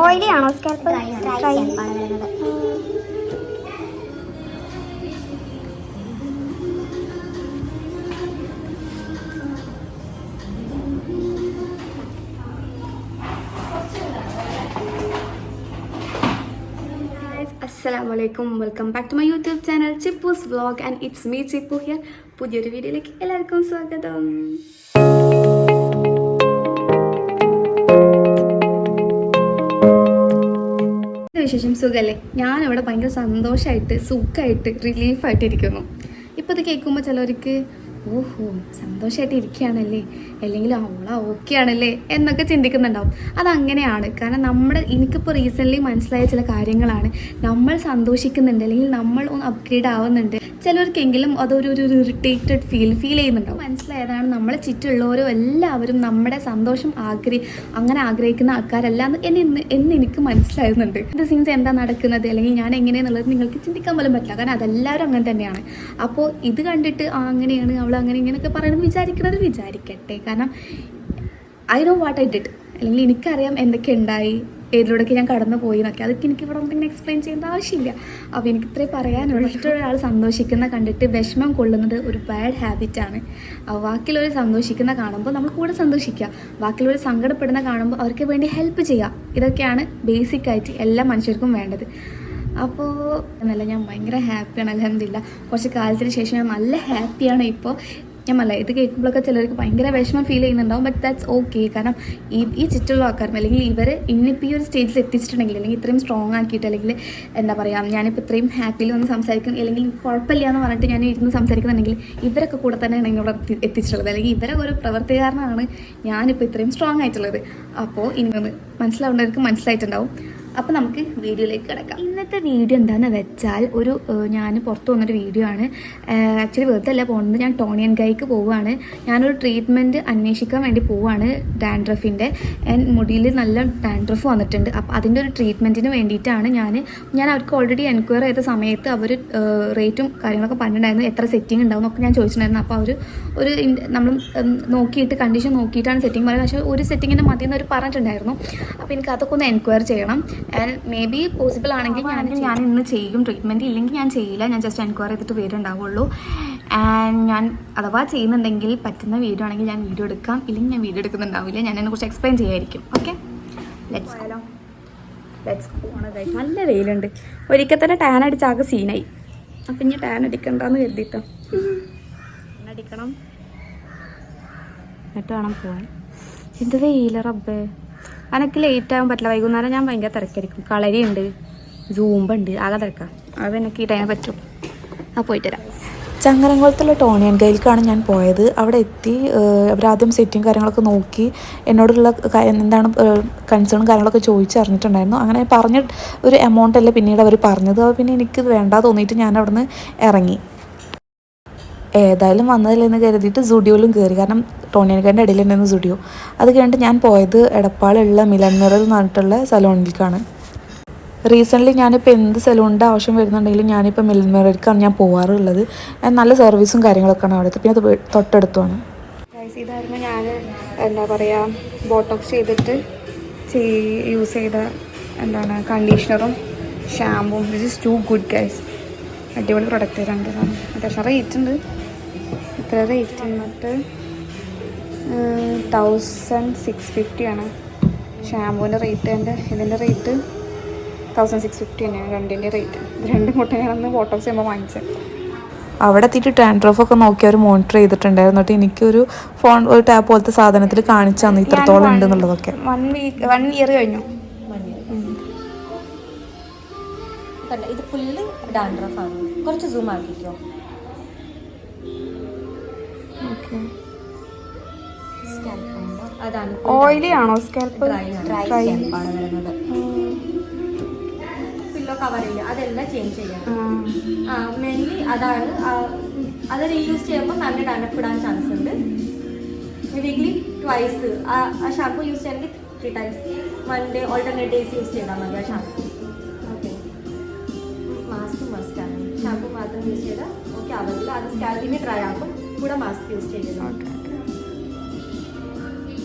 Oily ആണോ scalp? Dry. Assalamualaikum, welcome back to my YouTube channel Chippu's Vlog and it's me Chippu here. പുതിയൊരു വീഡിയോയിലേക്ക് എല്ലാവർക്കും സ്വാഗതം. വിശേഷം സുഖല്ലേ? ഞാനിവിടെ ഭയങ്കര സന്തോഷമായിട്ട് സുഖമായിട്ട് റിലീഫായിട്ട് ഇരിക്കുന്നു. ഇപ്പോൾ ഇത് കേൾക്കുമ്പോൾ ചിലവർക്ക് ഓഹോ സന്തോഷമായിട്ട് ഇരിക്കുകയാണല്ലേ, അല്ലെങ്കിൽ അവളാ ഓക്കെ ആണല്ലേ എന്നൊക്കെ ചിന്തിക്കുന്നുണ്ടാവും. അതങ്ങനെയാണ്. കാരണം എനിക്കിപ്പോൾ റീസെൻ്റ്ലി മനസ്സിലായ ചില കാര്യങ്ങളാണ്. നമ്മൾ സന്തോഷിക്കുന്നുണ്ട് അല്ലെങ്കിൽ നമ്മൾ ഒന്ന് അപ്ഗ്രേഡ് ആവുന്നുണ്ട്. ചിലർക്കെങ്കിലും അതൊരു ഇറിറ്റേറ്റഡ് ഫീൽ ചെയ്യുന്നുണ്ടാവും. മനസ്സിലായതാണ് നമ്മളെ ചുറ്റുമുള്ളവരോ എല്ലാവരും നമ്മുടെ സന്തോഷം അങ്ങനെ ആഗ്രഹിക്കുന്ന ആൾക്കാരല്ല എന്ന് എനിക്ക് മനസ്സിലാകുന്നുണ്ട്. ഇത് സീൻസ് എന്താ നടക്കുന്നത് അല്ലെങ്കിൽ ഞാൻ എങ്ങനെയാണെന്നുള്ളത് നിങ്ങൾക്ക് ചിന്തിക്കാൻ പോലും പറ്റില്ല. കാരണം അതെല്ലാവരും അങ്ങനെ തന്നെയാണ്. അപ്പോൾ ഇത് കണ്ടിട്ട് അങ്ങനെയാണ് അവൾ അങ്ങനെ ഇങ്ങനെയൊക്കെ പറയുന്നത് വിചാരിക്കട്ടെ. കാരണം I know what I did, അല്ലെങ്കിൽ എനിക്കറിയാം എന്തൊക്കെ ഉണ്ടായി, ഏതിലൂടെയൊക്കെ ഞാൻ കടന്നു പോയി എന്നൊക്കെ. അതൊക്കെ എനിക്ക് ഇവിടെ എന്തെങ്കിലും എക്സ്പ്ലെയിൻ ചെയ്യേണ്ട ആവശ്യമില്ല. അപ്പോൾ എനിക്ക് ഇത്രയും പറയാനുള്ളൂ. ഇഷ്ടമൊരാൾ സന്തോഷിക്കുന്ന കണ്ടിട്ട് വിഷമം കൊള്ളുന്നത് ഒരു ബാഡ് ഹാബിറ്റാണ്. ബാക്കിയുള്ളവർ സന്തോഷിക്കുന്ന കാണുമ്പോൾ നമ്മൾ കൂടെ സന്തോഷിക്കുക, ബാക്കിയുള്ളവർ സങ്കടപ്പെടുന്ന കാണുമ്പോൾ അവർക്ക് വേണ്ടി ഹെൽപ്പ് ചെയ്യുക. ഇതൊക്കെയാണ് ബേസിക്കായിട്ട് എല്ലാ മനുഷ്യർക്കും വേണ്ടത്. അപ്പോൾ എന്നല്ല, ഞാൻ ഭയങ്കര ഹാപ്പിയാണ് അൽഹംദുലില്ലാ. കുറച്ച് കാലത്തിന് ശേഷം ഞാൻ നല്ല ഹാപ്പിയാണ് ഇപ്പോൾ. ഇത് കേൾക്കുമ്പോഴൊക്കെ ചിലർക്ക് ഭയങ്കര വിഷമം ഫീൽ ചെയ്യുന്നുണ്ടാവും. But that's okay. കാരണം ഈ ചുറ്റുള്ള ആൾക്കാരും അല്ലെങ്കിൽ ഇവർ ഇന്നിപ്പോൾ ഈ ഒരു സ്റ്റേജിൽ എത്തിച്ചിട്ടുണ്ടെങ്കിൽ, അല്ലെങ്കിൽ ഇത്രയും സ്ട്രോങ് ആക്കിയിട്ട്, അല്ലെങ്കിൽ എന്താ പറയുക, ഞാനിപ്പോൾ ഇത്രയും ഹാപ്പിയിൽ വന്ന് സംസാരിക്കും, അല്ലെങ്കിൽ കുഴപ്പമില്ല എന്ന് പറഞ്ഞിട്ട് ഞാൻ ഇരുന്ന് സംസാരിക്കുന്നുണ്ടെങ്കിൽ ഇവരൊക്കെ കൂടെ തന്നെയാണ് ഇവിടെ എത്തിച്ചിട്ടുള്ളത്. അല്ലെങ്കിൽ ഇവരെ ഒരു പ്രവൃത്തി കാരണമാണ് ഞാനിപ്പോൾ ഇത്രയും സ്ട്രോങ് ആയിട്ടുള്ളത്. അപ്പോൾ ഇനി മനസ്സിലാവേണ്ടവർക്ക് മനസ്സിലായിട്ടുണ്ടാവും. അപ്പോൾ നമുക്ക് വീഡിയോയിലേക്ക് കിടക്കാം. ഇന്നത്തെ വീഡിയോ എന്താണെന്ന് വെച്ചാൽ ഞാൻ പുറത്ത് വന്നൊരു വീഡിയോ ആണ്. ആക്ച്വലി വെറുതെ അല്ല പോകുന്നത്, ഞാൻ ടോണി ആൻഡ് ഗൈക്ക് പോവുകയാണ്. ഞാനൊരു ട്രീറ്റ്മെൻറ്റ് അന്വേഷിക്കാൻ വേണ്ടി പോവുകയാണ് ഡാൻഡ്രഫിൻ്റെ. മുടിയിൽ നല്ല ഡാൻഡ്രഫ് വന്നിട്ടുണ്ട്. അപ്പോൾ അതിൻ്റെ ഒരു ട്രീറ്റ്മെൻറ്റിന് വേണ്ടിയിട്ടാണ് ഞാൻ അവർക്ക് ഓൾറെഡി എൻക്വയറി ചെയ്ത സമയത്ത് അവർ റേറ്റും കാര്യങ്ങളൊക്കെ പറഞ്ഞിട്ടുണ്ടായിരുന്നു, എത്ര സെറ്റിംഗ് ഉണ്ടാവും എന്നൊക്കെ ഞാൻ ചോദിച്ചിട്ടുണ്ടായിരുന്നു. അപ്പോൾ അവർ നമ്മൾ നോക്കിയിട്ട് കണ്ടീഷൻ നോക്കിയിട്ടാണ് സെറ്റിംഗ് പറയുന്നത്. പക്ഷേ ഒരു സെറ്റിങ്ങിൻ്റെ മതി എന്നവർ പറഞ്ഞിട്ടുണ്ടായിരുന്നു. അപ്പോൾ എനിക്ക് അതൊക്കെ ഒന്ന് എൻക്വയറി ചെയ്യണം. ആൻഡ് മേ ബി പോസിബിൾ ആണെങ്കിൽ ഞാൻ ഇന്ന് ചെയ്യും ട്രീറ്റ്മെൻറ്റ്, ഇല്ലെങ്കിൽ ഞാൻ ചെയ്യില്ല. ഞാൻ ജസ്റ്റ് എൻക്വയറി ചെയ്തിട്ട് വരുന്നുണ്ടാവുള്ളൂ. ആൻഡ് ഞാൻ അഥവാ ചെയ്യുന്നുണ്ടെങ്കിൽ പറ്റുന്ന വീഡിയോ ആണെങ്കിൽ ഞാൻ വീഡിയോ എടുക്കാം, ഇല്ലെങ്കിൽ ഞാൻ വീഡിയോ എടുക്കുന്നുണ്ടാവില്ല. ഞാൻ അതിനെക്കുറിച്ച് എക്സ്പ്ലെയിൻ ചെയ്യായിരിക്കും. ഓക്കെ, ലെറ്റ്സ് പോകണം. നല്ല വെയിലുണ്ട്. ഒരിക്കൽ തന്നെ ടാൻ അടിച്ചാകെ സീനായി. അപ്പം ഇനി ടാൻ അടിക്കണ്ടെന്ന് കരുതിയിട്ടോ. അടിക്കണം എന്നിട്ട് വേണം പോകാൻ. എന്ത് വെയില റബ്ബേ. എനിക്ക് ലേറ്റ് ആകാൻ പറ്റില്ല. വൈകുന്നേരം ഞാൻ ഭയങ്കര തിരക്കായിരിക്കും. കളരിയുണ്ട്, സൂമ്പുണ്ട്, ആകെ തിരക്കാം. അത് എനിക്ക് ഈ ടൈം പറ്റും. പോയിട്ട് വരാം. ചങ്ങരംകുളത്തുള്ള ടോണി ആൻഡ് ഗൈൽക്കാണ് ഞാൻ പോയത്. അവിടെ എത്തി അവരാദ്യം സെറ്റിങ് കാര്യങ്ങളൊക്കെ നോക്കി എന്നോടുള്ള എന്താണ് കൺസേണും കാര്യങ്ങളൊക്കെ ചോദിച്ചറിഞ്ഞിട്ടുണ്ടായിരുന്നു. അങ്ങനെ പറഞ്ഞ ഒരു എമൗണ്ട് അല്ല പിന്നീട് അവർ പറഞ്ഞത്. അപ്പോൾ പിന്നെ എനിക്ക് വേണ്ട തോന്നിയിട്ട് ഞാൻ അവിടെ നിന്ന് ഇറങ്ങി. ഏതായാലും വന്നതില്ലെന്ന് കരുതിയിട്ട് സുഡിയോയിലും കയറി. കാരണം ടോണി ആൻഡ് ഗൈൻ്റെ ഇടയിലുണ്ടായിരുന്നു സുഡിയോ. അത് കഴിഞ്ഞിട്ട് ഞാൻ പോയത് എടപ്പാളുള്ള മിലൻ മിറർ എന്ന് പറഞ്ഞിട്ടുള്ള സലൂണിലേക്കാണ്. റീസെൻ്റ്ലി ഞാനിപ്പോൾ എന്ത് സലൂണിൻ്റെ ആവശ്യം വരുന്നുണ്ടെങ്കിലും ഞാനിപ്പോൾ മിലൻ മിററിലേക്കാണ് ഞാൻ പോകാറുള്ളത്. നല്ല സർവീസും കാര്യങ്ങളൊക്കെയാണ് അവിടുത്തെ. പിന്നെ അത് തൊട്ടടുത്തുമാണ്. ഇതായിരുന്നു ഞാൻ എന്താ പറയുക ബോട്ടോക്സ് ചെയ്തിട്ട് യൂസ് ചെയ്ത കണ്ടീഷണറും ഷാമ്പും. This is too good guys. അടിപൊളി പ്രൊഡക്റ്റ് രണ്ടെണ്ണം. അത്യാവശ്യം റേറ്റ് ഉണ്ട്. ഇത്ര റേറ്റ് വന്നിട്ട് 1650 ആണ് ഷാമ്പൂവിൻ്റെ റേറ്റ്. ഇതിൻ്റെ റേറ്റ് 1650 തന്നെയാണ് രണ്ടിൻ്റെ റേറ്റ്. ഇത് രണ്ടും കൂട്ടം ഞാനൊന്ന് ബോട്ടോക്സ് ചെയ്യുമ്പോൾ വാങ്ങിച്ചത്. അവിടെ എത്തിയിട്ട് ട്രാൻഡ്രഫൊക്കെ നോക്കി അവർ മോണിറ്റർ ചെയ്തിട്ടുണ്ടായിരുന്നു. എന്നിട്ട് എനിക്കൊരു ഒരു ടാപ്പ് പോലത്തെ സാധനത്തിൽ കാണിച്ചു തന്നു ഇത്രത്തോളം ഉണ്ടെന്നുള്ളതൊക്കെ. 1 ഇയർ കഴിഞ്ഞു. ഇത് ഫുള്ള് ഡാൻഡ്രഫാണ്. കുറച്ച് സൂം ആക്കിക്കോ. അതാണ് ഓയിലി ആണോ സ്കാൽപ്പ്? ഡ്രൈ സ്കാൽപ്പാണ് വരുന്നത്. പില്ലോ കവർ ചെയ്യുക, അതെല്ലാം ചേഞ്ച് ചെയ്യണം. മെയിൻലി അതാണ്. അത് റീയൂസ് ചെയ്യുമ്പോൾ നല്ല ഡാൻഡ്രഫ് ഇടാൻ ചാൻസ് ഉണ്ട്. വീക്ക്ലി ട്വൈസ് ആ ഷാമ്പു യൂസ് ചെയ്യണമെങ്കിൽ 3 times. 1 day alternate days use ചെയ്താൽ മതി ആ ഷാമ്പു. ഓക്കെ, മാസ്ക് മസ്റ്റാണ്. ഷാമ്പു മാത്രം യൂസ് ചെയ്താൽ ഓക്കെ ആവില്ല. അത് സ്കാൽപ്പിനെ ഡ്രൈ ആക്കും. കൂടെ മാസ്ക് യൂസ് ചെയ്യുന്നു.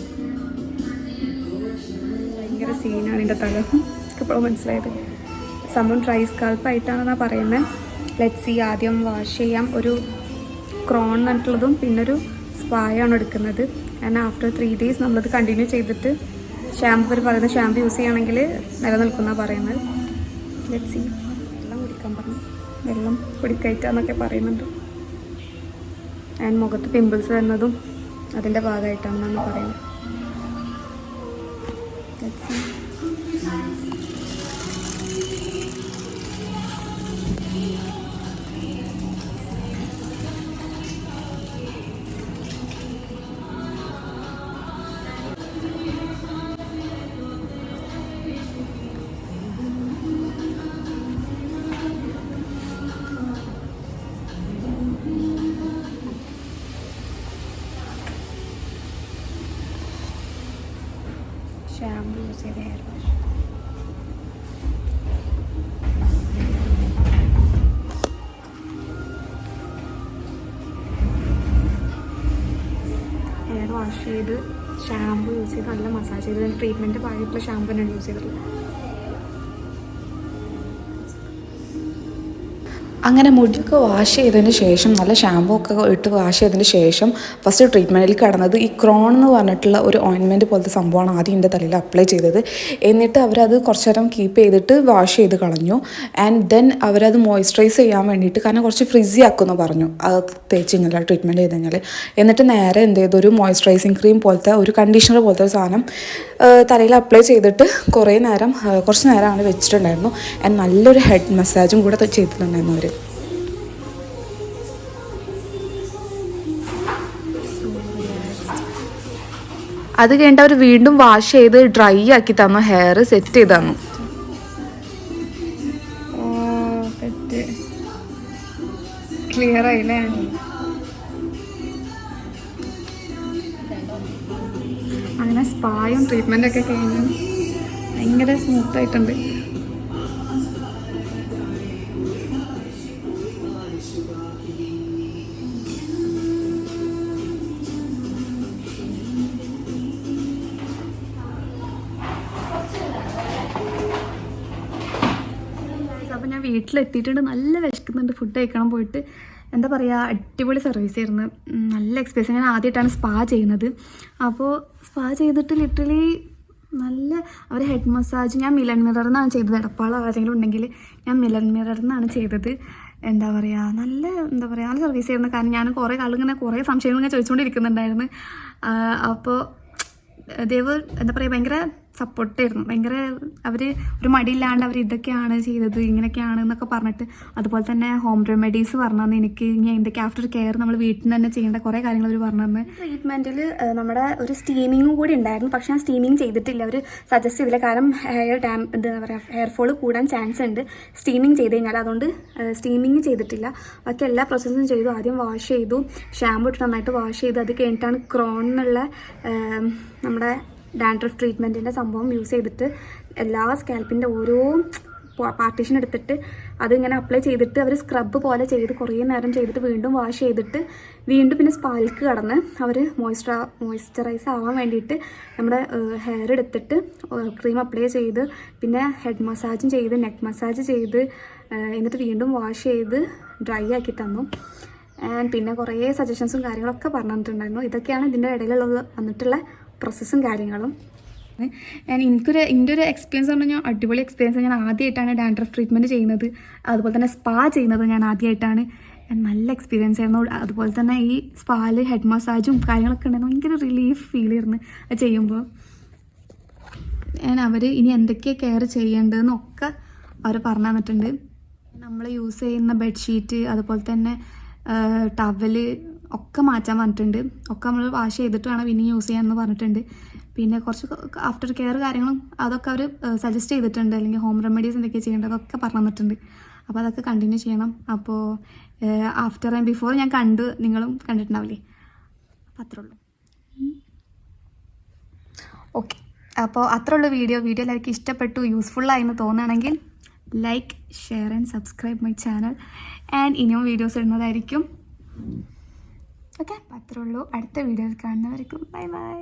ഭയങ്കര അങ്ങനത്തെ സീനാണ് എൻ്റെ തല. ഇപ്പോൾ മനസ്സിലായത് സംഭവം ഡ്രൈ സ്കാൽപ്പായിട്ടാണെന്നാണ് പറയുന്നത്. Let's see. ആദ്യം വാഷ് ചെയ്യാം. ഒരു ക്രോൺ എന്നിട്ടുള്ളതും പിന്നൊരു സ്പായാണ് എടുക്കുന്നത്. കാരണം ആഫ്റ്റർ 3 days നമ്മളത് കണ്ടിന്യൂ ചെയ്തിട്ട് ഷാമ്പു പറയുന്ന ഷാമ്പു യൂസ് ചെയ്യുകയാണെങ്കിൽ നിലനിൽക്കുന്ന പറയുന്നത്. Let's see. വെള്ളം കുടിക്കാൻ പറഞ്ഞു. വെള്ളം കുടിക്കയറ്റാന്നൊക്കെ പറയുന്നുണ്ട്. ആൻഡ് മുഖത്ത് പിമ്പിൾസ് വരുന്നതും അതിൻ്റെ ഭാഗമായിട്ടാണെന്നാണ് പറയുന്നത്. Let's see. ഷാമ്പു യൂസ് ചെയ്ത ഹെയർ വാഷ്. ഹെയർ വാഷ് ചെയ്ത് ഷാമ്പു യൂസ് ചെയ്ത് നല്ല മസാജ് ചെയ്ത് ട്രീറ്റ്മെൻറ്റ് പാകമായിട്ടുള്ള ഷാമ്പു തന്നെയാണ് യൂസ് ചെയ്തിട്ടുള്ളത്. അങ്ങനെ മുടിയൊക്കെ വാഷ് ചെയ്തതിന് ശേഷം നല്ല ഷാമ്പൂ ഒക്കെ ഇട്ട് വാഷ് ചെയ്തതിന് ശേഷം ഫസ്റ്റ് ട്രീറ്റ്മെൻറ്റിൽ കടന്നത് ഈ ക്രോൺ എന്ന് പറഞ്ഞിട്ടുള്ള ഒരു ഓയിൻമെൻറ്റ് പോലത്തെ സംഭവമാണ് ആദ്യം എൻ്റെ തലയിൽ അപ്ലൈ ചെയ്തത്. എന്നിട്ട് അവരത് കുറച്ച് നേരം കീപ്പ് ചെയ്തിട്ട് വാഷ് ചെയ്ത് കളഞ്ഞു. ആൻഡ് ദെൻ അവരത് മോയ്സ്ചറൈസ് ചെയ്യാൻ വേണ്ടിയിട്ട്, കാരണം കുറച്ച് ഫ്രിസി ആക്കുമെന്ന് പറഞ്ഞു അത് തേച്ച് കഴിഞ്ഞാൽ, ട്രീറ്റ്മെൻറ്റ് ചെയ്ത് കഴിഞ്ഞാൽ. എന്നിട്ട് നേരെ എന്ത് ചെയ്തു, ഒരു മോയ്സ്ചറൈസിങ് ക്രീം പോലത്തെ ഒരു കണ്ടീഷണർ പോലത്തെ ഒരു സാധനം തലയിൽ അപ്ലൈ ചെയ്തിട്ട് കുറച്ച് നേരം അങ്ങനെ വെച്ചിട്ടുണ്ടായിരുന്നു. ആൻഡ് നല്ലൊരു ഹെഡ് മസാജും കൂടെ ചെയ്തിട്ടുണ്ടായിരുന്നു അവർ. അത് കഴിഞ്ഞിട്ട് അവർ വീണ്ടും വാഷ് ചെയ്ത് ഡ്രൈ ആക്കി തന്നു, ഹെയർ സെറ്റ് ചെയ്ത് തന്നു. ക്ലിയർ ആയില്ലേ? അങ്ങനെ സ്പായും ട്രീറ്റ്മെൻറ്റൊക്കെ കഴിഞ്ഞു. ഭയങ്കര സ്മൂത്തായിട്ടുണ്ട്. അപ്പോൾ ഞാൻ വീട്ടിലെത്തിയിട്ടുണ്ട്. നല്ല വിശക്കുന്നുണ്ട്. ഫുഡ് കഴിക്കണം പോയിട്ട്. എന്താ പറയുക, അടിപൊളി സർവീസ് ആയിരുന്നു. നല്ല എക്സ്പീരിയൻസ്. ഞാൻ ആദ്യമായിട്ടാണ് സ്പാ ചെയ്യുന്നത്. അപ്പോൾ സ്പാ ചെയ്തിട്ട് ലിറ്ററലി നല്ല അവർ ഹെഡ് മസാജ്, ഞാൻ മിലൻ മിററിൽ നിന്നാണ് ചെയ്തത്. എടപ്പാൾ ആരെങ്കിലും ഉണ്ടെങ്കിൽ ഞാൻ മിലൻ മിററിൽ നിന്നാണ് ചെയ്തത്. എന്താ പറയുക, നല്ല സർവീസ് ആയിരുന്നു. കാരണം ഞാൻ കുറേ ആളിങ്ങനെ കുറേ സംശയങ്ങൾ ഇങ്ങനെ ചോദിച്ചുകൊണ്ടിരിക്കുന്നുണ്ടായിരുന്നു. അപ്പോൾ ദേവ് എന്താ പറയുക, ഭയങ്കര സപ്പോർട്ടായിരുന്നു. ഭയങ്കര അവർ ഒരു മടിയില്ലാണ്ട് അവർ ഇതൊക്കെയാണ് ചെയ്തത്, ഇങ്ങനെയൊക്കെയാണ് എന്നൊക്കെ പറഞ്ഞിട്ട്, അതുപോലെ തന്നെ ഹോം റെമഡീസ് പറഞ്ഞു തന്നെ എനിക്ക്. ഇനി എന്തൊക്കെ ആഫ്റ്റർ കെയർ നമ്മൾ വീട്ടിൽ നിന്ന് തന്നെ ചെയ്യേണ്ട കുറേ കാര്യങ്ങൾ അവർ പറഞ്ഞു തന്നെ. ട്രീറ്റ്മെൻറ്റിൽ നമ്മുടെ ഒരു സ്റ്റീമിങ്ങും കൂടി ഉണ്ടായിരുന്നു. പക്ഷേ ഞാൻ സ്റ്റീമിങ് ചെയ്തിട്ടില്ല. അവർ സജസ്റ്റ് ചെയ്തില്ല. കാരണം എന്താ പറയുക, ഹെയർ ഫോൾ കൂടാൻ ചാൻസ് ഉണ്ട് സ്റ്റീമിങ് ചെയ്ത് കഴിഞ്ഞാൽ. അതുകൊണ്ട് സ്റ്റീമിങ് ചെയ്തിട്ടില്ല. ബാക്കി എല്ലാ പ്രോസസ്സും ചെയ്തു. ആദ്യം വാഷ് ചെയ്തു, ഷാമ്പു ഇട്ട് നന്നായിട്ട് വാഷ് ചെയ്തു. അത് കഴിഞ്ഞിട്ടാണ് ക്രോണിനുള്ള നമ്മുടെ ഡാൻഡ്രഫ് ട്രീറ്റ്മെൻറ്റിൻ്റെ സംഭവം യൂസ് ചെയ്തിട്ട് എല്ലാ സ്കാൽപ്പിൻ്റെ ഓരോ പാർട്ടീഷൻ എടുത്തിട്ട് അതിങ്ങനെ അപ്ലൈ ചെയ്തിട്ട് അവർ സ്ക്രബ് പോലെ ചെയ്ത് കുറേ നേരം ചെയ്തിട്ട് വീണ്ടും വാഷ് ചെയ്തിട്ട് വീണ്ടും പിന്നെ സ്പാൽക്ക് കടന്ന് അവർ മോയ്സ്ചറൈസ് ആവാൻ വേണ്ടിയിട്ട് നമ്മുടെ ഹെയർ എടുത്തിട്ട് ക്രീം അപ്ലൈ ചെയ്ത് പിന്നെ ഹെഡ് മസാജും ചെയ്ത് നെക്ക് മസാജ് ചെയ്ത് എന്നിട്ട് വീണ്ടും വാഷ് ചെയ്ത് ഡ്രൈ ആക്കി തന്നു. ആൻഡ് പിന്നെ കുറേ സജഷൻസും കാര്യങ്ങളൊക്കെ പറഞ്ഞു തന്നിട്ടുണ്ടായിരുന്നു. ഇതൊക്കെയാണ് ഇതിൻ്റെ ഇടയിലുള്ള വന്നിട്ടുള്ള പ്രോസസ്സും കാര്യങ്ങളും. എൻ്റെ ഒരു എക്സ്പീരിയൻസ് പറഞ്ഞാൽ ഞാൻ അടിപൊളി എക്സ്പീരിയൻസ്. ഞാൻ ആദ്യമായിട്ടാണ് ഡാൻഡ്രഫ് ട്രീറ്റ്മെൻറ്റ് ചെയ്യുന്നത്, അതുപോലെ തന്നെ സ്പാ ചെയ്യുന്നത് ഞാൻ ആദ്യമായിട്ടാണ്. നല്ല എക്സ്പീരിയൻസ് ആയിരുന്നു. അതുപോലെ തന്നെ ഈ സ്പാല് ഹെഡ് മസാജും കാര്യങ്ങളൊക്കെ ഉണ്ടായിരുന്നു. ഭയങ്കര റിലീഫ് ഫീൽ ചെയ്യുന്നു അത് ചെയ്യുമ്പോൾ. അവർ ഇനി എന്തൊക്കെയാണ് കെയർ ചെയ്യേണ്ടതെന്നൊക്കെ അവർ പറഞ്ഞു തന്നിട്ടുണ്ട്. നമ്മൾ യൂസ് ചെയ്യുന്ന ബെഡ്ഷീറ്റ് അതുപോലെ തന്നെ ടവല് ഒക്കെ മാറ്റാൻ പറഞ്ഞിട്ടുണ്ട്. ഒക്കെ നമ്മൾ വാഷ് ചെയ്തിട്ട് വേണം പിന്നെ യൂസ് ചെയ്യാമെന്ന് പറഞ്ഞിട്ടുണ്ട്. പിന്നെ കുറച്ച് ആഫ്റ്റർ കെയർ കാര്യങ്ങളും അതൊക്കെ അവർ സജസ്റ്റ് ചെയ്തിട്ടുണ്ട്. അല്ലെങ്കിൽ ഹോം റെമഡീസ് എന്തൊക്കെയാണ് ചെയ്യേണ്ടത് അതൊക്കെ പറഞ്ഞു തന്നിട്ടുണ്ട്. അപ്പോൾ അതൊക്കെ കണ്ടിന്യൂ ചെയ്യണം. അപ്പോൾ ആഫ്റ്റർ ആൻഡ് ബിഫോർ ഞാൻ കണ്ടു, നിങ്ങളും കണ്ടിട്ടുണ്ടാവില്ലേ. അപ്പോൾ അത്രേ ഉള്ളൂ. ഓക്കെ, അപ്പോൾ അത്രേ ഉള്ളൂ വീഡിയോ എല്ലാവർക്കും ഇഷ്ടപ്പെട്ടു, യൂസ്ഫുള്ളായി എന്ന് തോന്നുകയാണെങ്കിൽ like, share and subscribe my channel. And ഇനിയും വീഡിയോസ് ഇടുന്നതായിരിക്കും. ഓക്കെ, അപ്പോൾ അത്രേ ഉള്ളൂ. അടുത്ത വീഡിയോയിൽ കാണുന്നവരെക്കും ബൈ ബൈ.